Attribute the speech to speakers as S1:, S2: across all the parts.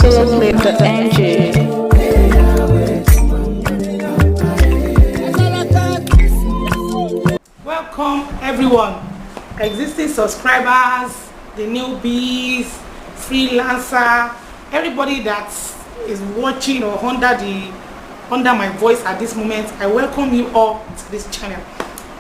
S1: SKIN.
S2: Welcome everyone, existing subscribers, the newbies, freelancer, everybody that is watching or under my voice at this moment. I welcome you all to this channel.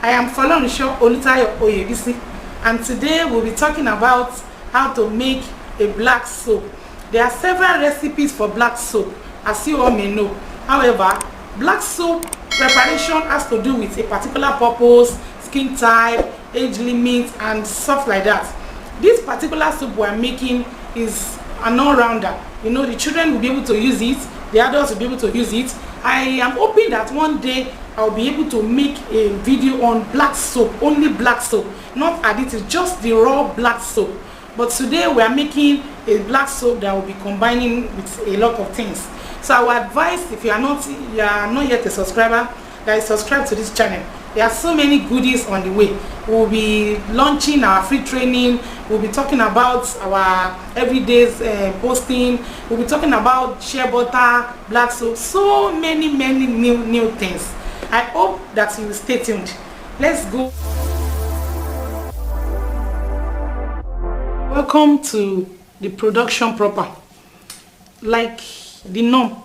S2: I am Folorunsho Olutayo Oyebisi, and today we'll be talking about how to make a black soap. There are several recipes for black soap, as you all may know. However, black soap preparation has to do with a particular purpose, skin type, age limit, and stuff like that. This particular soap we're making is an all-rounder. You know, the children will be able to use it, the adults will be able to use it. I am hoping that one day I'll be able to make a video on black soap, only black soap, not additives, just the raw black soap. But today we are making a black soap that will be combining with a lot of things. So I would advise, if you are not yet a subscriber, that is subscribe to this channel. There are so many goodies on the way. We'll be launching our free training. We'll be talking about our everyday's posting. We'll be talking about shea butter, black soap, so many new things. I hope that you will stay tuned. Let's go. Welcome to the production proper. Like the norm,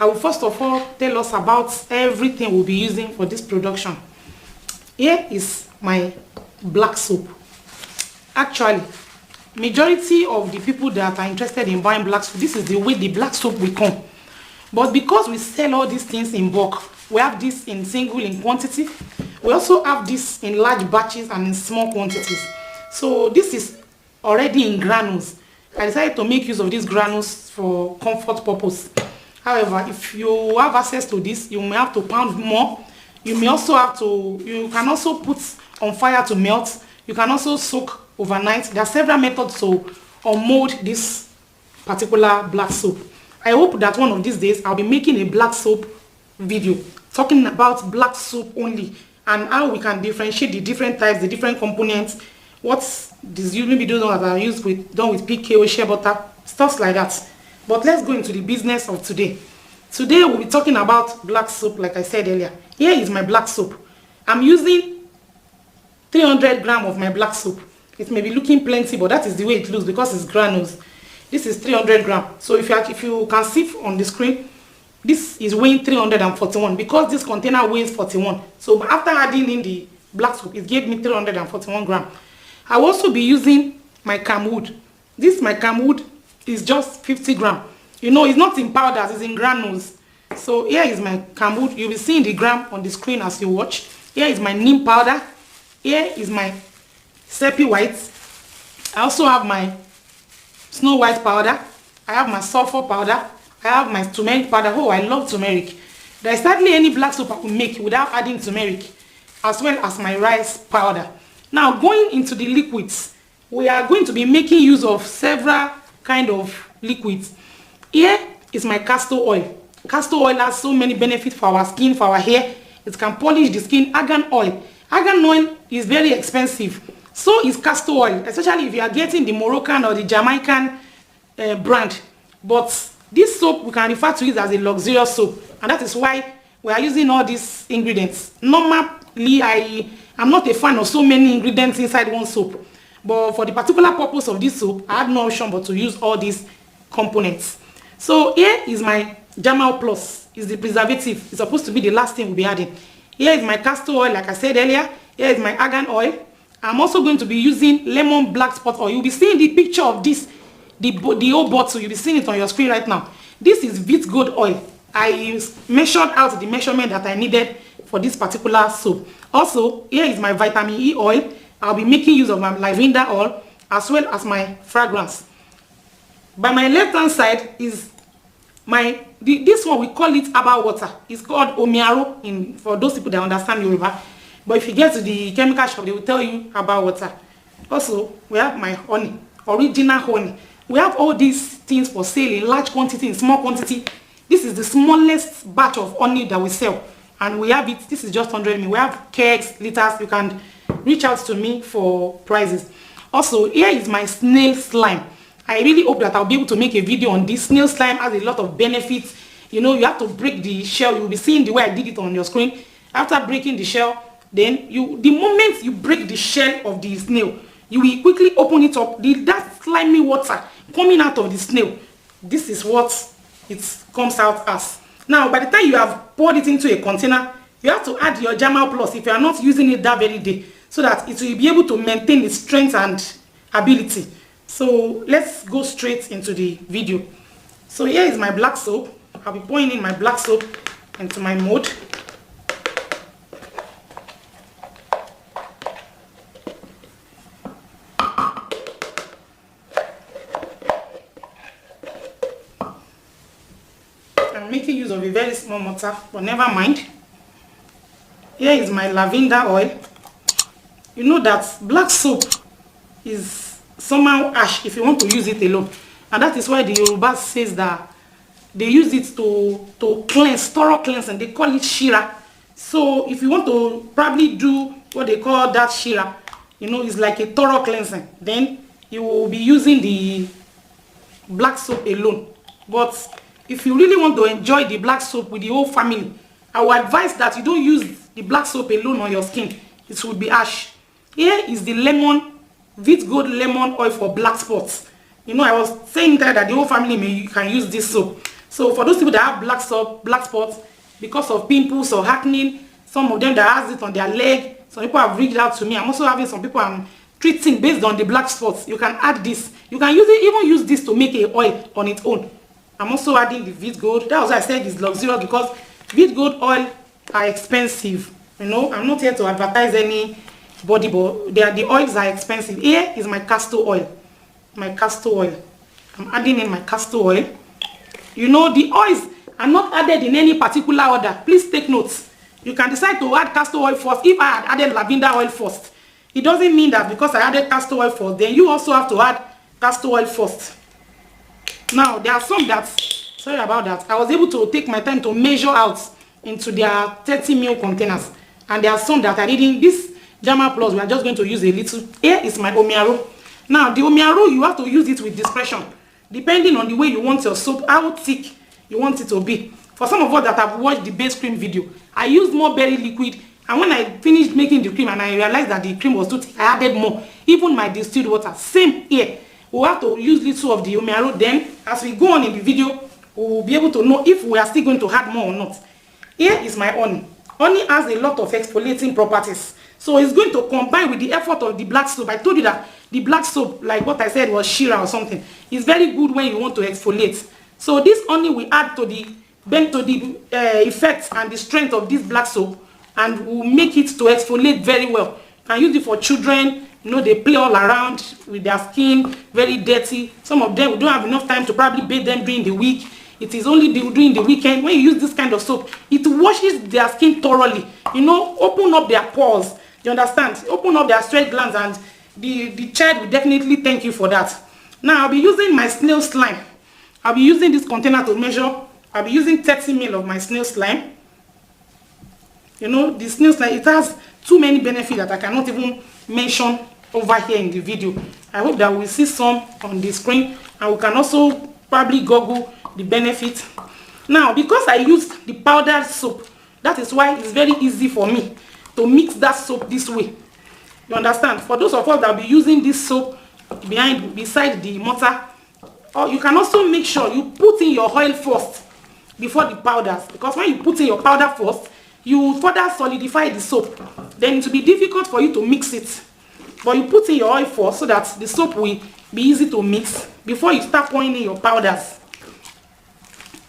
S2: I will first of all tell us about everything we'll be using for this production. Here is my black soap. Actually, majority of the people that are interested in buying black soap, this is the way the black soap will come. But because we sell all these things in bulk, we have this in single in quantity. We also have this in large batches and in small quantities. So this is already in granules. I decided to make use of these granules for comfort purpose. However, if you have access to this, you may have to pound more. You may also have to, you can also put on fire to melt. You can also soak overnight. There are several methods to mold this particular black soap. I hope that one of these days I'll be making a black soap video talking about black soap only and how we can differentiate the different types, the different components, what's these usually videos that are used with done with PKO, shea butter, stuff like that. But let's go into the business of today. Today we'll be talking about black soap, like I said earlier. Here is my black soap. I'm using 300 grams of my black soap. It may be looking plenty, but that is the way it looks because it's granules. This is 300 grams. So if you can see on the screen, this is weighing 341 because this container weighs 41. So after adding in the black soap, it gave me 341 grams. I'll also be using my Camwood. This my Camwood is just 50 grams. You know, it's not in powders, it's in granules. So here is my Camwood. You'll be seeing the gram on the screen as you watch. Here is my neem powder. Here is my Sepi white. I also have my snow white powder. I have my sulphur powder. I have my turmeric powder. Oh, I love turmeric. There is hardly any black soap I could make without adding turmeric, as well as my rice powder. Now, going into the liquids, we are going to be making use of several kind of liquids. Here is my castor oil. Castor oil has so many benefits for our skin, for our hair. It can polish the skin. Argan oil. Argan oil is very expensive. So is castor oil, especially if you are getting the Moroccan or the Jamaican brand. But this soap, we can refer to it as a luxurious soap. And that is why we are using all these ingredients. Normally, I'm not a fan of so many ingredients inside one soap. But for the particular purpose of this soap, I had no option but to use all these components. So here is my Germal Plus. It's the preservative. It's supposed to be the last thing we'll be adding. Here is my castor oil, like I said earlier. Here is my argan oil. I'm also going to be using lemon black spot oil. You'll be seeing the picture of this, the whole bottle. You'll be seeing it on your screen right now. This is Vit Gold oil. I measured out the measurement that I needed for this particular soap. Also, here is my vitamin E oil. I'll be making use of my lavender oil as well as my fragrance. By my left hand side is this one, we call it herbal water. It's called omiaro for those people that understand Yoruba. But if you get to the chemical shop, they will tell you herbal water. Also, we have my honey, original honey. We have all these things for sale in large quantity, in small quantity. This is the smallest batch of honey that we sell. And we have it, this is just 100 ml. We have kegs, liters. You can reach out to me for prices. Also, here is my snail slime. I really hope that I'll be able to make a video on this. Snail slime has a lot of benefits. You know, you have to break the shell. You'll be seeing the way I did it on your screen. After breaking the shell, then the moment you break the shell of the snail, you will quickly open it up. That slimy water coming out of the snail, this is what it comes out as. Now, by the time you have poured it into a container, you have to add your Germal Plus if you are not using it that very day, so that it will be able to maintain its strength and ability. So let's go straight into the video. So here is my black soap. I'll be pouring in my black soap into my mold. I'm making use of a very small mortar, but never mind. Here is my lavender oil. You know that black soap is somehow ash if you want to use it alone, and that is why the Yoruba says that they use it to cleanse, thorough cleanse, and they call it shira. So if you want to probably do what they call that shira, you know, it's like a thorough cleansing, then you will be using the black soap alone. But if you really want to enjoy the black soap with the whole family, I would advise that you don't use the black soap alone on your skin. It will be ash. Here is the lemon, Vit Gold lemon oil for black spots. You know, I was saying that the whole family can use this soap. So for those people that have black spots because of pimples or acne, some of them that has it on their leg, some people have reached out to me. I'm also having some people I'm treating based on the black spots. You can add this. You can even use this to make a oil on its own. I'm also adding the Vit Gold. That was why I said it's luxurious, because Vit Gold oil are expensive. You know, I'm not here to advertise any body, but the oils are expensive. Here is my castor oil. My castor oil. I'm adding in my castor oil. You know, the oils are not added in any particular order. Please take notes. You can decide to add castor oil first. If I had added lavender oil first, it doesn't mean that because I added castor oil first, then you also have to add castor oil first. Now, there are some that, sorry about that, I was able to take my time to measure out into their 30 ml containers. And there are some that I didn't. This Germal Plus, we are just going to use a little. Here is my Omiaro. Now, the Omiaro, you have to use it with discretion, depending on the way you want your soap, how thick you want it to be. For some of us that have watched the base cream video, I used more berry liquid, and when I finished making the cream and I realized that the cream was too thick, I added more. Even my distilled water, same here. We'll have to use little of the Omiaro. Then, as we go on in the video, we will be able to know if we are still going to add more or not. Here is my honey. Honey has a lot of exfoliating properties. So it's going to combine with the effort of the black soap. I told you that the black soap, like what I said, was shira or something. It's very good when you want to exfoliate. So this honey will add to the effect and the strength of this black soap, and will make it to exfoliate very well. You can use it for children. You know, they play all around with their skin, very dirty. Some of them, we don't have enough time to probably bathe them during the week. It is only during the weekend. When you use this kind of soap, it washes their skin thoroughly. You know, open up their pores. You understand? Open up their sweat glands, and the child will definitely thank you for that. Now, I'll be using my snail slime. I'll be using this container to measure. I'll be using 30 ml of my snail slime. You know, the snail slime, it has too many benefits that I cannot even mention over here in the video. I hope that we'll see some on the screen, and we can also probably Google the benefits. Now, because I used the powdered soap, that is why it's very easy for me to mix that soap this way. You understand? For those of us that will be using this soap beside the mortar, or you can also make sure you put in your oil first before the powders, because when you put in your powder first, you further solidify the soap. Then it will be difficult for you to mix it. But you put in your oil first so that the soap will be easy to mix before you start pouring in your powders.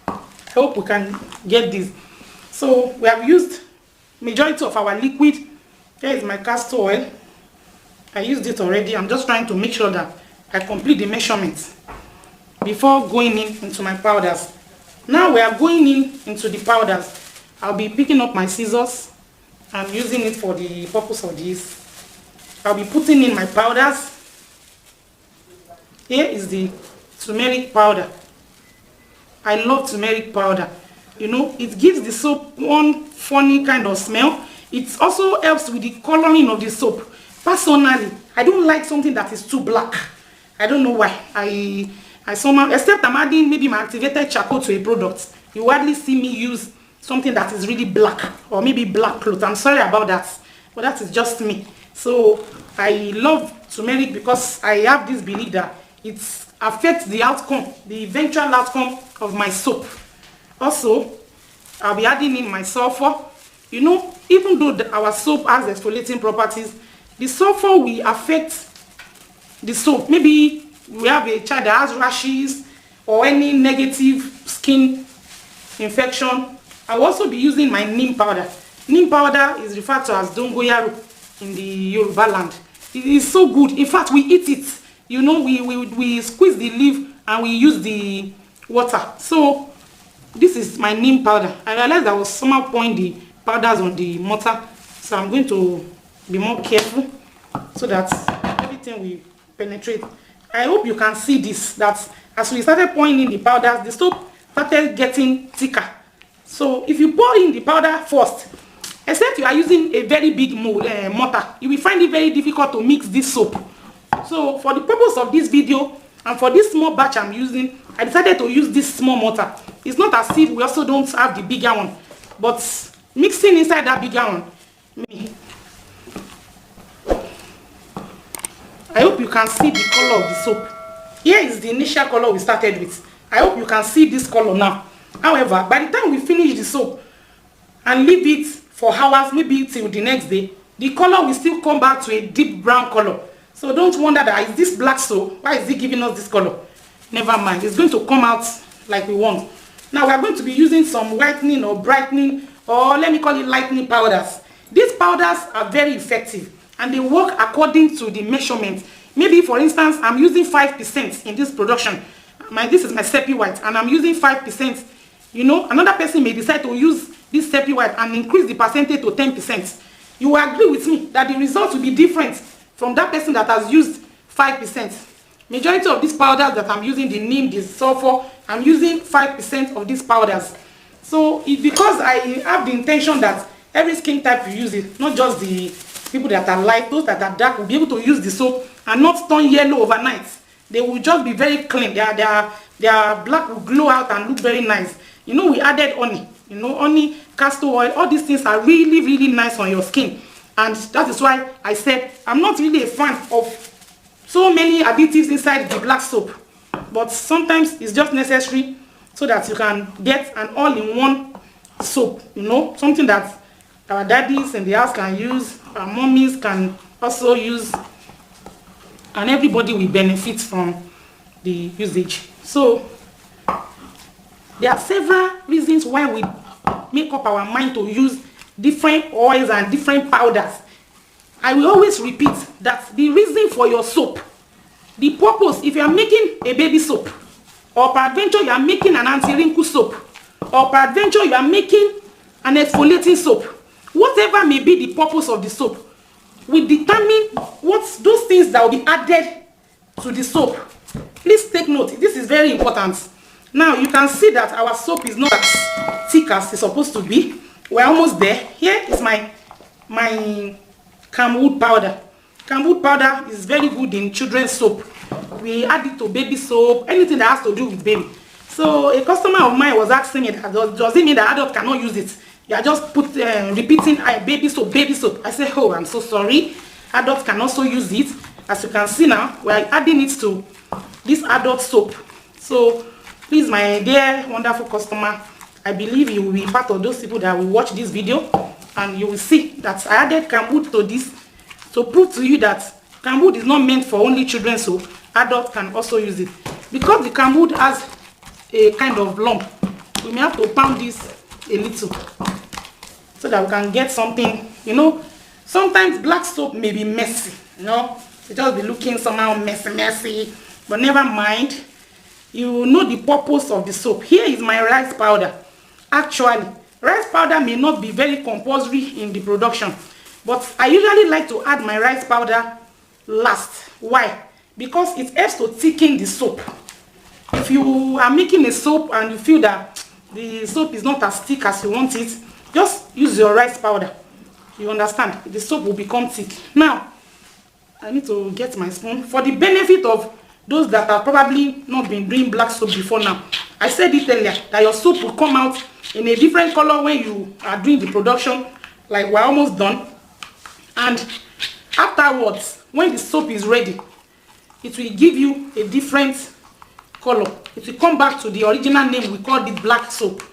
S2: I hope we can get this. So we have used majority of our liquid. Here is my castor oil. I used it already. I'm just trying to make sure that I complete the measurements before going into my powders. Now we are going into the powders. I'll be picking up my scissors and using it for the purpose of this. I'll be putting in my powders. Here is the turmeric powder. I love turmeric powder. You know, it gives the soap one funny kind of smell. It also helps with the coloring of the soap. Personally, I don't like something that is too black. I don't know why. I somehow, except I'm adding maybe my activated charcoal to a product, you hardly see me use something that is really black or maybe black cloth. I'm sorry about that, but that is just me. So I love turmeric because I have this belief that it affects the outcome, the eventual outcome of my soap. Also, I'll be adding in my sulphur. You know, even though our soap has exfoliating properties, the sulphur will affect the soap. Maybe we have a child that has rashes or any negative skin infection. I'll also be using my neem powder. Neem powder is referred to as dongoyaro in the Yoruba land. It is so good. In fact, we eat it. You know, we squeeze the leaf and we use the water. So this is my neem powder. I realized I was somehow pouring the powders on the mortar, so I'm going to be more careful so that everything will penetrate. I hope you can see this, that as we started pouring in the powders, the soap started getting thicker. So if you pour in the powder first, except you are using a very big mortar, you will find it very difficult to mix this soap. So for the purpose of this video and for this small batch I'm using, I decided to use this small mortar. It's not as if we also don't have the bigger one, but mixing inside that bigger one, I hope you can see the color of the soap. Here is the initial color we started with. I hope you can see this color now. However, by the time we finish the soap and leave it for hours, maybe till the next day, the color will still come back to a deep brown color. So don't wonder that is this black soap, why is it giving us this color? Never mind, it's going to come out like we want. Now we are going to be using some whitening or brightening, or let me call it lightening powders. These powders are very effective and they work according to the measurement. Maybe for instance, I'm using 5% in this production. This is my Sepi white and I'm using 5%. You know, another person may decide to use this Sepi white and increase the percentage to 10%. You will agree with me that the results will be different from that person that has used 5%. Majority of these powders that I'm using, the neem, the sulphur, I'm using 5% of these powders. So because I have the intention that every skin type will use it, not just the people that are light, those that are dark will be able to use the soap and not turn yellow overnight. They will just be very clean. Their black will glow out and look very nice. You know, we added honey. You know, honey, castor oil, all these things are really, really nice on your skin. And that is why I said I'm not really a fan of so many additives inside the black soap. But sometimes it's just necessary so that you can get an all-in-one soap. You know, something that our daddies in the house can use, our mommies can also use, and everybody will benefit from the usage. So there are several reasons why we make up our mind to use different oils and different powders. I will always repeat that the reason for your soap, the purpose, if you are making a baby soap, or peradventure you are making an anti-wrinkle soap, or peradventure you are making an exfoliating soap, whatever may be the purpose of the soap, we determine what those things that will be added to the soap. Please take note, this is very important. Now you can see that our soap is not as thick as it's supposed to be. We're almost there. Here is my Camwood powder. Camwood powder is very good in children's soap. We add it to baby soap, anything that has to do with baby. So a customer of mine was asking me that does it mean that adults cannot use it? You are just repeating baby soap, baby soap. I said, oh, I'm so sorry. Adults can also use it. As you can see now, we are adding it to this adult soap. So please, my dear wonderful customer, I believe you will be part of those people that will watch this video, and you will see that I added Camwood to this to prove to you that Camwood is not meant for only children, so adults can also use it. Because the Camwood has a kind of lump, we may have to pound this a little so that we can get something. You know, sometimes black soap may be messy, you know, it just be looking somehow messy, but never mind. You know the purpose of the soap. Here is my rice powder. Actually, rice powder may not be very compulsory in the production, but I usually like to add my rice powder last. Why? Because it helps to thicken the soap. If you are making a soap and you feel that the soap is not as thick as you want it, just use your rice powder. You understand? The soap will become thick. Now, I need to get my spoon. For the benefit of those that have probably not been doing black soap before now. I said it earlier that your soap will come out in a different color when you are doing the production, like we're almost done. And afterwards, when the soap is ready, it will give you a different color. It will come back to the original name we called it black soap.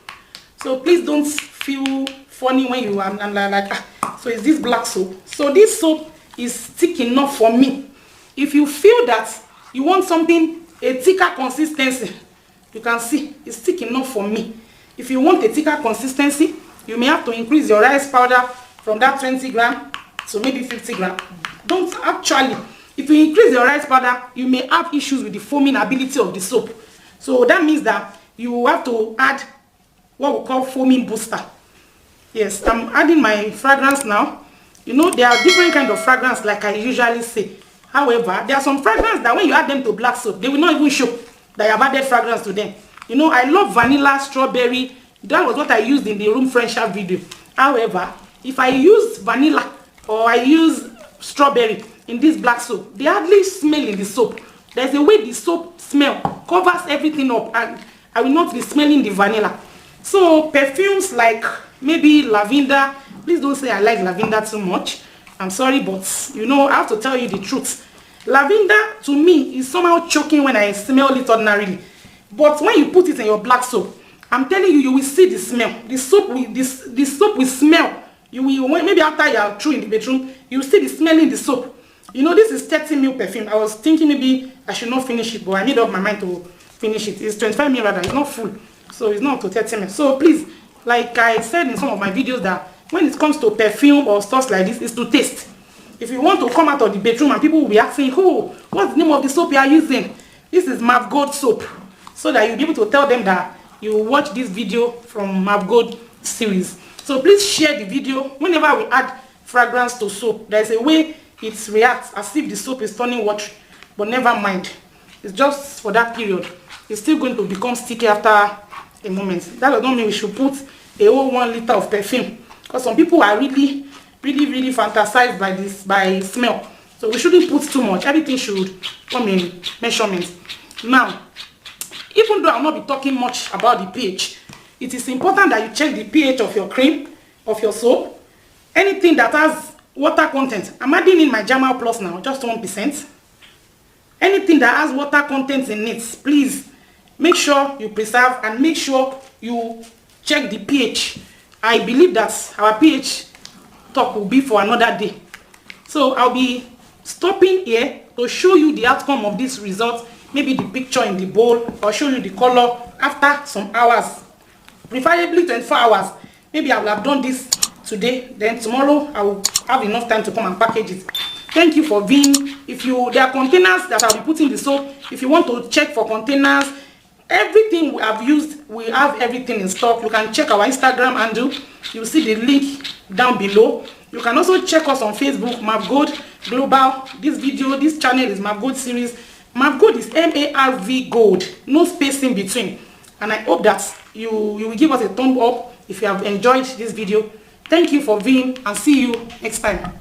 S2: So please don't feel funny when you are like, so is this black soap? So this soap is thick enough for me. If you feel that you want something, a thicker consistency, you can see it's thick enough for me. If you want a thicker consistency, you may have to increase your rice powder from that 20 gram to maybe 50 gram. Don't actually, if you increase your rice powder, you may have issues with the foaming ability of the soap. So that means that you have to add what we call foaming booster. Yes, I'm adding my fragrance now. You know, there are different kinds of fragrance like I usually say. However, there are some fragrance that when you add them to black soap, they will not even show that you have added fragrance to them. You know, I love vanilla, strawberry. That was what I used in the room fresher video. However, if I use vanilla or I use strawberry in this black soap, they hardly smell in the soap. There's a way the soap smell covers everything up, and I will not be smelling the vanilla. So perfumes like maybe lavender, please don't say I like lavender too much. I'm sorry, but you know, I have to tell you the truth. Lavender to me is somehow choking when I smell it ordinarily. But when you put it in your black soap, I'm telling you, you will see the smell. The soap will smell. You will, maybe after you are through in the bedroom, you will see the smell in the soap. You know, this is 30 ml perfume. I was thinking maybe I should not finish it, but I made up my mind to finish it. It's 25 ml rather, it's not full. So it's not up to 30 ml. So please, like I said in some of my videos, that when it comes to perfume or stuff like this, it's to taste. If you want to come out of the bedroom and people will be asking, oh, what's the name of the soap you are using? This is Mav Gold soap. So that you'll be able to tell them that you watch this video from Mav Gold series. So please share the video. Whenever we add fragrance to soap, there's a way it reacts as if the soap is turning watery. But never mind. It's just for that period. It's still going to become sticky after a moment. That does not mean we should put a whole 1 liter of perfume. Because some people are really fantasized by this, by smell. So we shouldn't put too much. Everything should come in measurements. Now, even though I'll not be talking much about the pH, it is important that you check the pH of your cream, of your soap. Anything that has water content, I'm adding in my Germal Plus now, just 1%. Anything that has water content in it, please make sure you preserve and make sure you check the pH. I believe that our pH talk will be for another day. So I'll be stopping here to show you the outcome of this result, maybe the picture in the bowl, or show you the color after some hours, preferably 24 hours. Maybe I will have done this today, then tomorrow I will have enough time to come and package it. Thank you for being. There are containers that I'll be putting the soap. If you want to check for containers, everything we have used, we have everything in stock. You can check our Instagram handle. You'll see the link down below. You can also check us on Facebook, Mav Gold Global. This channel is Mav Gold series. Mav Gold is MARV Gold, no space in between. And I hope that you will give us a thumb up if you have enjoyed this video. Thank you for viewing, and see you next time.